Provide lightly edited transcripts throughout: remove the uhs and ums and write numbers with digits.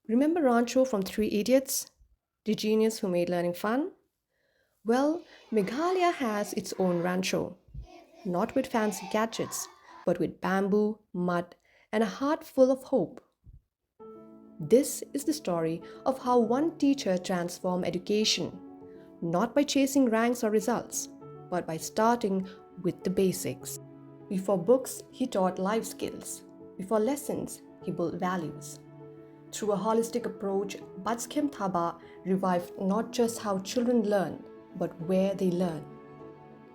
Remember Rancho from Three Idiots? The genius who made learning fun? Well, Meghalaya has its own rancho, not with fancy gadgets, but with bamboo, mud, and a heart full of hope. This is the story of how one teacher transformed education, not by chasing ranks or results, but by starting with the basics. Before books, he taught life skills. Before lessons, he built values. Through a holistic approach, Batskhem Thabah revived not just how children learn, but where they learn.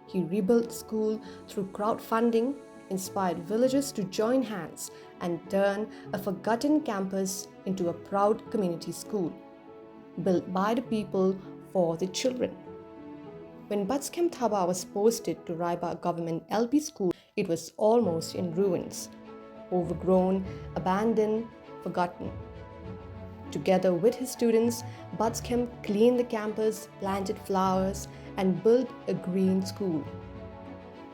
He rebuilt school through crowdfunding, inspired villagers to join hands, and turn a forgotten campus into a proud community school, built by the people for the children. When Batskhem Thabah was posted to Raibah government LP school, it was almost in ruins, overgrown, abandoned, forgotten. Together with his students, Batskhem cleaned the campus, planted flowers, and built a green school.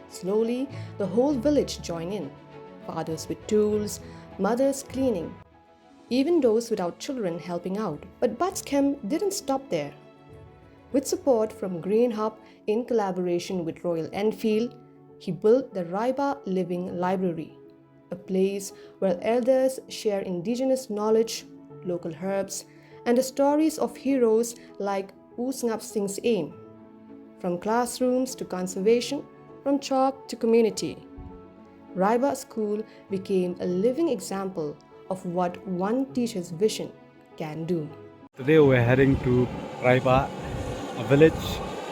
Slowly, the whole village joined in, fathers with tools, mothers cleaning, even those without children helping out. But Batskhem didn't stop there. With support from Green Hub in collaboration with Royal Enfield, he built the Raibah Living Library, a place where elders share indigenous knowledge, local herbs, and the stories of heroes like Mawsynram Singh's aim. From classrooms to conservation, from chalk to community, Raibah School became a living example of what one teacher's vision can do. Today we're heading to Raibah, a village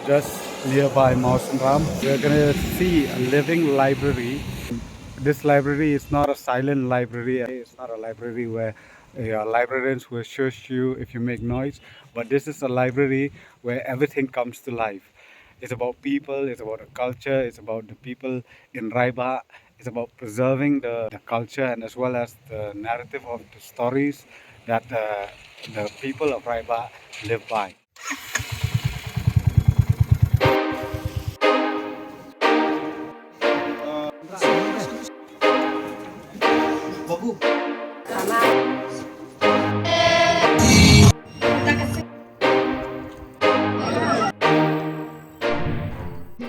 just nearby Mawsynram. We're going to see a living library. This library is not a silent library. It's not a library where librarians will shush you if you make noise. But this is a library where everything comes to life. It's about people, it's about the culture, it's about the people in Raibah. It's about preserving the culture and as well as the narrative of the stories that the people of Raibah live by.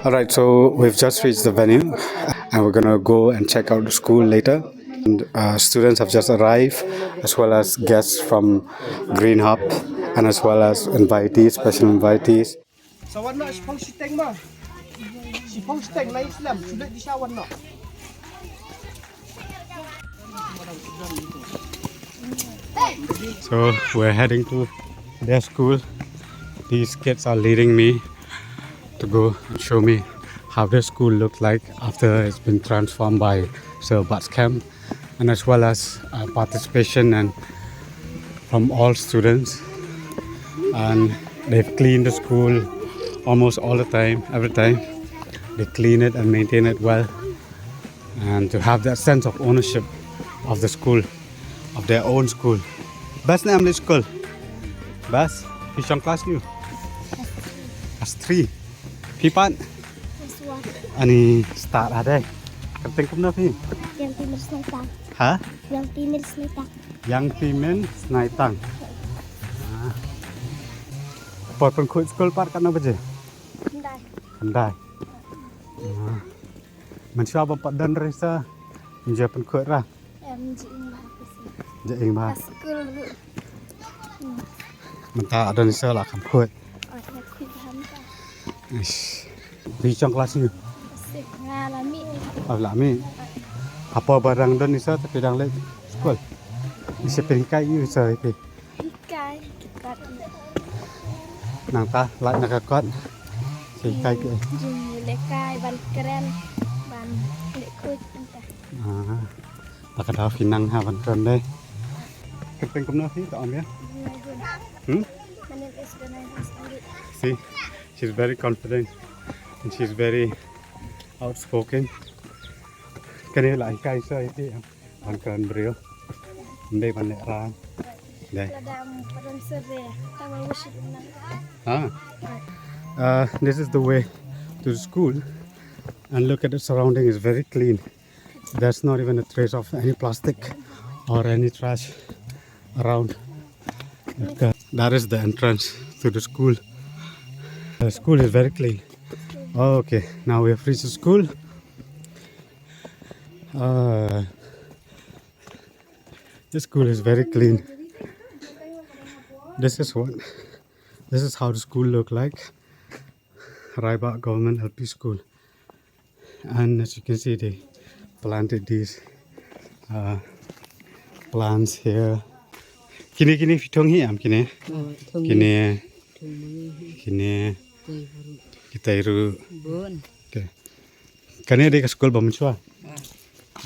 Alright, so we've just reached the venue and we're gonna go and check out the school later. And students have just arrived, as well as guests from Green Hub and as well as invitees, special invitees. So we're heading to their school. These kids are leading me to go and show me how the school looked like after it's been transformed by Sir Batskhem, and as well as participation and from all students. And they've cleaned the school almost all the time, every time. They clean it and maintain it well, and to have that sense of ownership of the school, of their own school. Best name of the school? Best? Which class you? Class 3. Pipan? Ani start ada. Penting kumna pi? Yang timur Snaitang. Ha? Yang timur Snaitang. Yang timen Snaitang. Pot pen khoi school part kan apa je? Kendai. Kendai. Mình cho bọn bạn đơn rồi sao? Mình giờ pen khoi ra. Em chị mà sih. Dạ ing ba. School dulu. Mình ta đơn sơ là khám khoi. Oh, ya kuy hamka. Di trong kelas ni. Sih ngalami. Lami. Apa barang dan isa tapi dang lek school. Bisa pengkai you sa ipi. Ikai kita Nang ta lại nakakot. Si kai ke. jumlah lekai ban keren ban lekut entah. Pakadaw finang ha ban kon đây. Penting kumna fi ta om ya. My name is Danai Hasangit. See, she's very confident and she's very outspoken. Cái này là cây sơi thì bạn cần brio. Đây bạn lại ra. Đây. Ladam padon sere. Tawa worship nang. This is the way to the school, and look at the surrounding is very clean. There's not even a trace of any plastic or any trash around. That is the entrance to the school. The school is very clean. Oh, okay, now we have reached the school. The school is very clean. This is how the school look like. Raibah Government LP School. And as you can see, they planted these plants here. Kini fitong hi am kini. Kini kita iru. Okay. Kani ada ke school bamuchwa.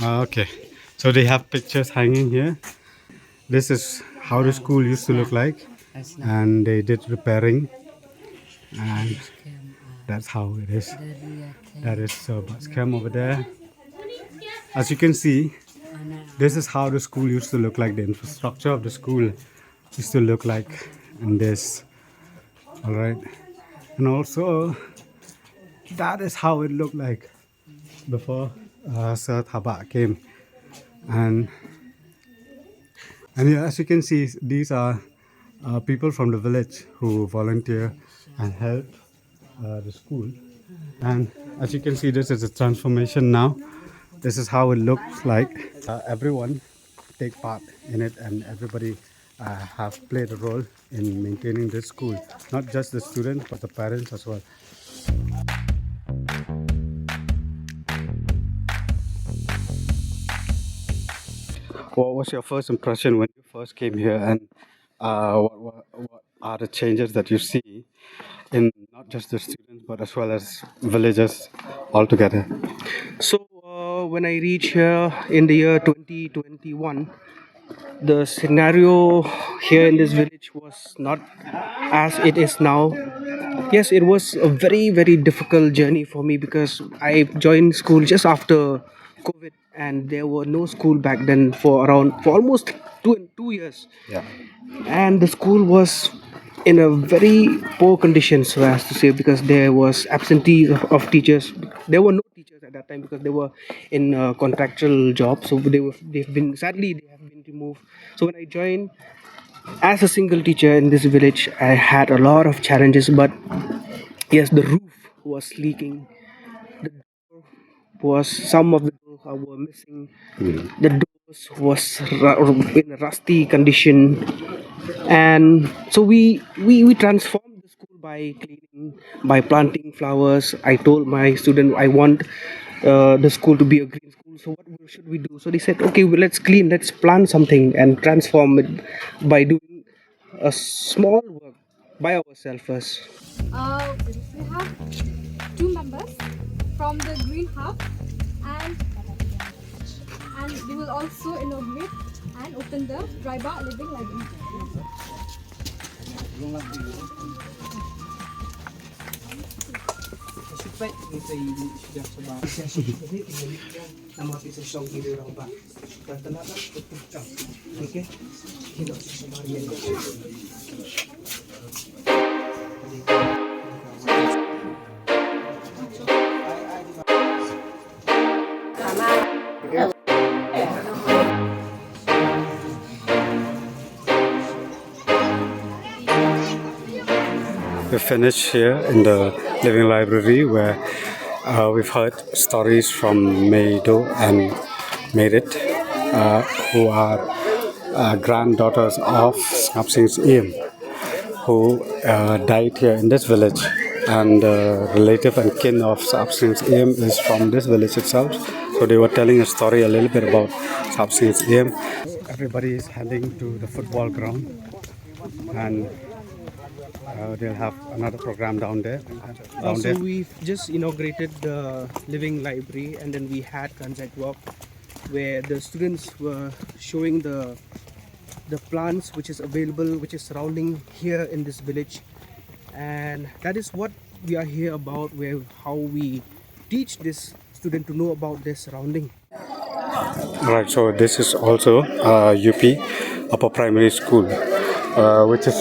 Okay. So they have pictures hanging here. This is how the school used to look like, and they did repairing, and that's how it is. That is Batskhem over there. As you can see, this is how the school used to look like. The infrastructure of the school used to look like in this. All right, and also that is how it looked like before Sir Thabah came. And yeah, as you can see, these are people from the village who volunteer and help the school. And as you can see, this is a transformation now. This is how it looks like. Everyone take part in it, and everybody have played a role in maintaining this school. Not just the students, but the parents as well. What was your first impression when you first came here, and what are the changes that you see in not just the students but as well as villagers altogether? So when I reached here in the year 2021, the scenario here in this village was not as it is now. Yes, it was a very, very difficult journey for me because I joined school just after COVID, and there were no school back then for almost two years. Yeah. And the school was in a very poor condition, so as to say, because there was absentee of teachers. There were no teachers at that time because they were in contractual jobs, so they have been removed. So when I joined as a single teacher in this village, I had a lot of challenges. But yes, the roof was leaking, the door was some of the doors were missing, the doors was in a rusty condition. And so we transformed the school by cleaning, by planting flowers. I told my student I want the school to be a green school, so what should we do? So they said, okay, well, let's clean, let's plant something and transform it by doing a small work by ourselves first. We have 2 members from the Green Hub, and we will also inaugurate and open the Raibah Living Library. We finished here in the living library where we've heard stories from Meido and Merit, who are granddaughters of Ngapsing's Iem, who died here in this village. And the relative and kin of Ngapsing's Iem is from this village itself. So they were telling a story a little bit about Ngapsing's Iem. Everybody is heading to the football ground, and they'll have another program down there. So we've just inaugurated the living library, and then we had concept work where the students were showing the plants which is available, which is surrounding here in this village. And that is what we are here about, where how we teach this student to know about their surrounding. Right, so this is also UP Upper Primary School, which is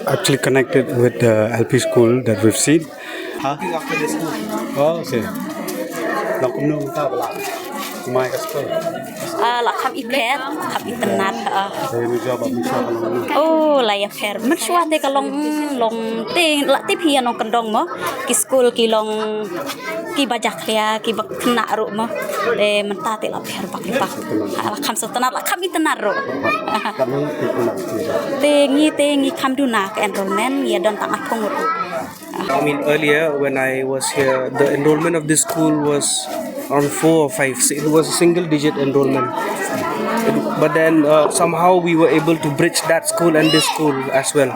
actually connected with the LP school that we've seen. After this school. Oh, okay. Semai kat sekolah. Lah kham ipet, kham internet. Saya ni jawab misal kalau Oh, lah ya fair. Mersua te kalong long te la te pia nong kendong mo. Ki school ki long ki bajak ya, ki bak kena ru mo. De menta te la fair bak lipak. Lah kham setenar la kham internet ru. Te ngi kham duna ka enrollment ya don tak apong ru. I mean, earlier when I was here, the enrollment of this school was around 4 or 5. So it was a single-digit enrollment. But then somehow we were able to bridge that school and this school as well.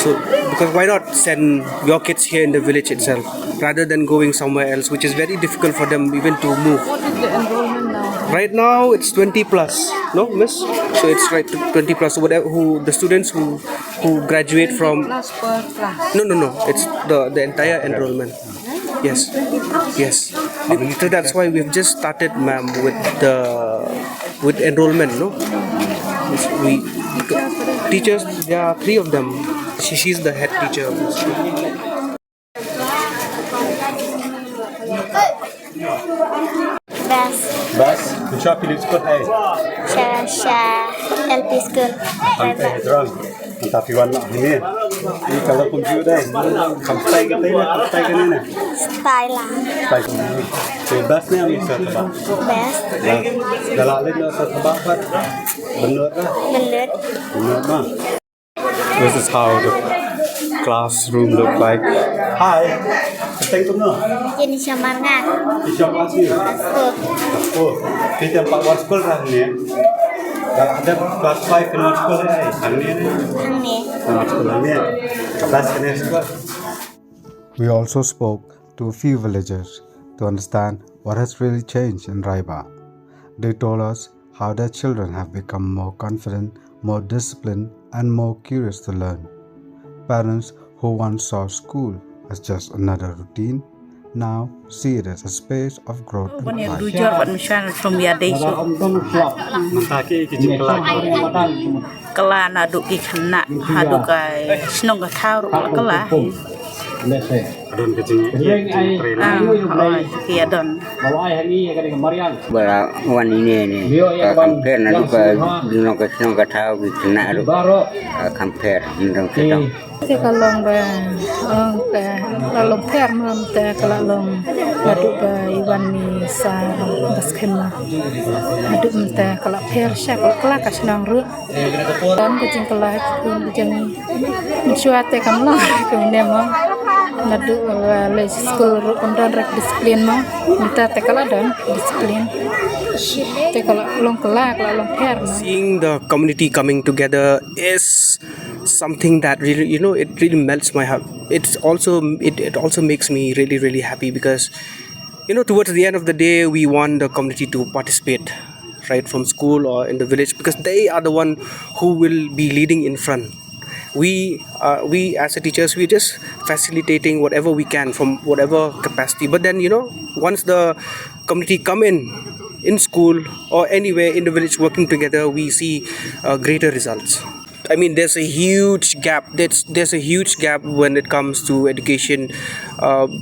So because why not send your kids here in the village itself rather than going somewhere else, which is very difficult for them even to move. What is the enrollment now? Right now it's 20 plus, no, miss? So it's right to 20 plus. So whatever the students who graduate from. Plus per class. No. It's the entire enrollment. Yes. So that's why we've just started, ma'am, with enrollment. No, we teachers. There are 3 of them. She's the head teacher of the school. Bas, macam pilih sekolah hai. LP school. Sampai terang. Tapi warna ini. Ini kalau komputer sampai ke mana? Sampai ke mana? Style lah. Sampai ke mana? Bebas ni ambil sebab. Best. Dalam lain sebab apa? Benar lah. Belut. Benar mah. This is how the classroom look like. Hi. Thank you. Jenis semangat. Siapa sih? Oh, kita 4 war sekolah ni. Ada kelas 5 kena sekolah ni. Ang ni. Sekolah ni. Kelas kena sekolah. We also spoke to a few villagers to understand what has really changed in Raibah. They told us how their children have become more confident, more disciplined, and more curious to learn. Parents who once saw school as just another routine now see it as a space of growth and pride. Kala na du ki khana hadu kai snong ka thau ru kala. Adon kecing Ki adon. Bara wan ini ni compare na du ka snong ka thau ki kena ru compare ndong ketong. Te kalong ba kalong per mam te kalong adu ba iwan ni sa Batskhem adu te kala per sha kala ka snang ru dan ku jing kala ku jing chua te kam lo ku ne mo nadu le school ru on rek disiplin mo minta te kala dan disiplin te kala long long per. Seeing the community coming together is something that really, it really melts my heart. It also makes me really, really happy because, towards the end of the day, we want the community to participate, right, from school or in the village, because they are the one who will be leading in front. We as a teachers, we're just facilitating whatever we can from whatever capacity. But then, once the community come in school or anywhere in the village working together, we see greater results. I mean, there's a huge gap. There's a huge gap when it comes to education.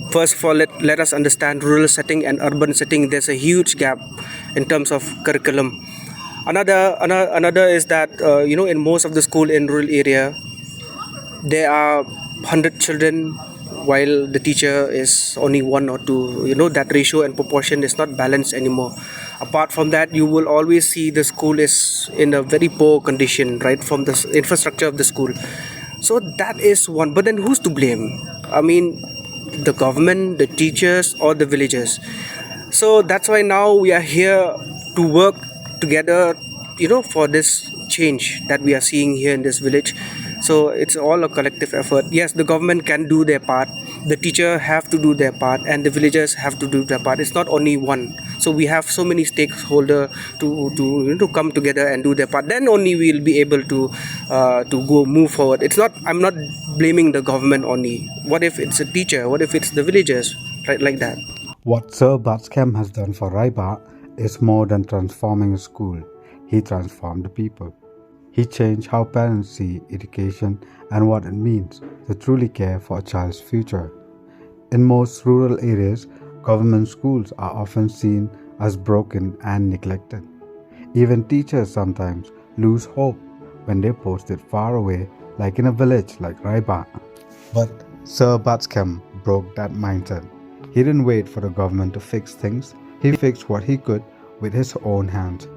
First of all, let us understand rural setting and urban setting. There's a huge gap in terms of curriculum. Another is that in most of the school in rural area, there are 100 children while the teacher is only 1 or 2. That ratio and proportion is not balanced anymore. Apart from that, you will always see the school is in a very poor condition, right, from the infrastructure of the school. So that is one. But then who's to blame? I mean, the government, the teachers, or the villagers. So that's why now we are here to work together, for this change that we are seeing here in this village. So it's all a collective effort. Yes, the government can do their part, the teacher have to do their part, and the villagers have to do their part. It's not only one. So we have so many stakeholders to come together and do their part. Then only we'll be able to move forward. I'm not blaming the government only. What if it's a teacher? What if it's the villagers? Right, like that. What Sir Batskhem has done for Raibah is more than transforming a school. He transformed the people. He changed how parents see education and what it means to truly care for a child's future. In most rural areas, government schools are often seen as broken and neglected. Even teachers sometimes lose hope when they're posted far away, like in a village like Raibah. But Sir Batskhem broke that mindset. He didn't wait for the government to fix things. He fixed what he could with his own hands.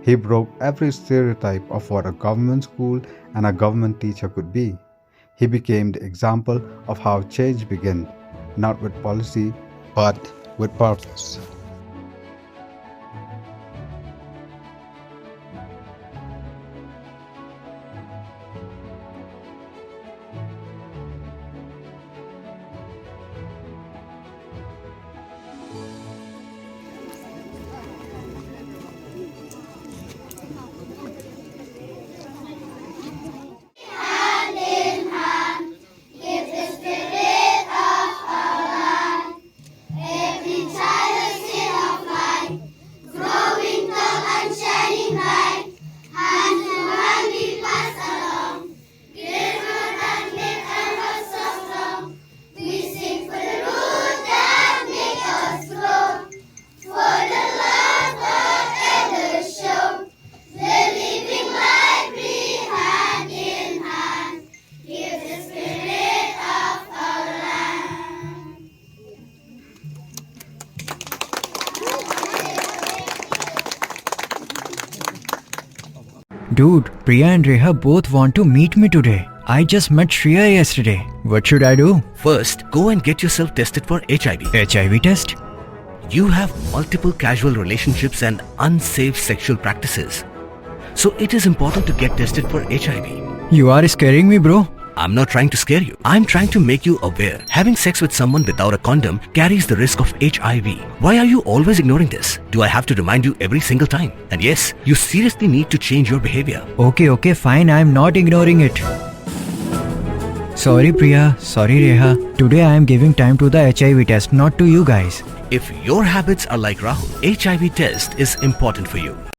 He broke every stereotype of what a government school and a government teacher could be. He became the example of how change begins, not with policy, but with purpose. Dude, Priya and Reha both want to meet me today. I just met Shreya yesterday. What should I do? First, go and get yourself tested for HIV. HIV test? You have multiple casual relationships and unsafe sexual practices. So it is important to get tested for HIV. You are scaring me, bro. I'm not trying to scare you. I'm trying to make you aware. Having sex with someone without a condom carries the risk of HIV. Why are you always ignoring this? Do I have to remind you every single time? And yes, you seriously need to change your behavior. Okay, fine. I'm not ignoring it. Sorry, Priya. Sorry, Reha. Today I am giving time to the HIV test, not to you guys. If your habits are like Rahul, HIV test is important for you.